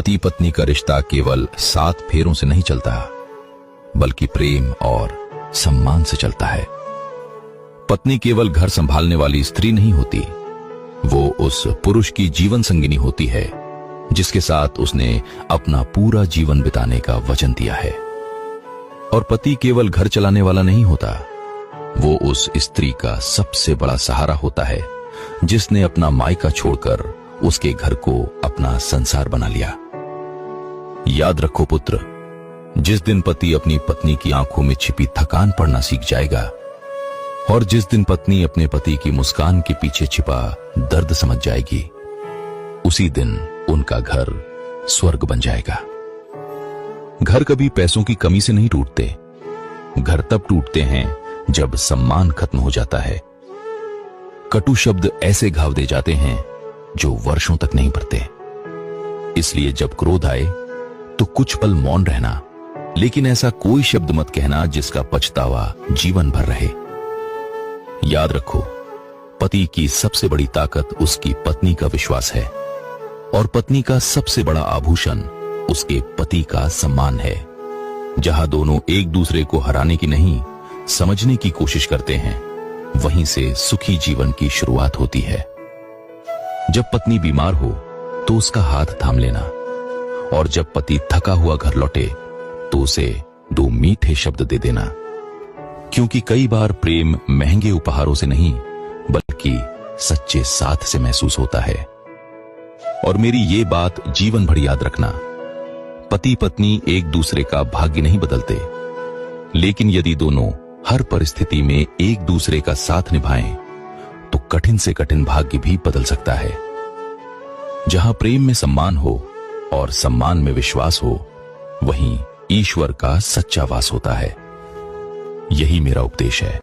पति पत्नी का रिश्ता केवल 7 फेरों से नहीं चलता, बल्कि प्रेम और सम्मान से चलता है। पत्नी केवल घर संभालने वाली स्त्री नहीं होती, वो उस पुरुष की जीवन संगिनी होती है जिसके साथ उसने अपना पूरा जीवन बिताने का वचन दिया है। और पति केवल घर चलाने वाला नहीं होता, वो उस स्त्री का सबसे बड़ा सहारा होता है जिसने अपना मायका छोड़कर उसके घर को अपना संसार बना लिया। याद रखो पुत्र, जिस दिन पति अपनी पत्नी की आंखों में छिपी थकान पड़ना सीख जाएगा और जिस दिन पत्नी अपने पति की मुस्कान के पीछे छिपा दर्द समझ जाएगी, उसी दिन उनका घर स्वर्ग बन जाएगा। घर कभी पैसों की कमी से नहीं टूटते, घर तब टूटते हैं जब सम्मान खत्म हो जाता है। कटु शब्द ऐसे घाव दे जाते हैं जो वर्षों तक नहीं भरते। इसलिए जब क्रोध आए तो कुछ पल मौन रहना, लेकिन ऐसा कोई शब्द मत कहना जिसका पछतावा जीवन भर रहे। याद रखो, पति की सबसे बड़ी ताकत उसकी पत्नी का विश्वास है और पत्नी का सबसे बड़ा आभूषण उसके पति का सम्मान है। जहां दोनों एक दूसरे को हराने की नहीं, समझने की कोशिश करते हैं, वहीं से सुखी जीवन की शुरुआत होती है। जब पत्नी बीमार हो तो उसका हाथ थाम लेना, और जब पति थका हुआ घर लौटे तो उसे 2 मीठे शब्द दे देना, क्योंकि कई बार प्रेम महंगे उपहारों से नहीं बल्कि सच्चे साथ से महसूस होता है। और मेरी ये बात जीवन भर याद रखना, पति पत्नी एक दूसरे का भाग्य नहीं बदलते, लेकिन यदि दोनों हर परिस्थिति में एक दूसरे का साथ निभाएं तो कठिन से कठिन भाग्य भी बदल सकता है। जहां प्रेम में सम्मान हो और सम्मान में विश्वास हो, वहीं ईश्वर का सच्चा वास होता है। यही मेरा उपदेश है।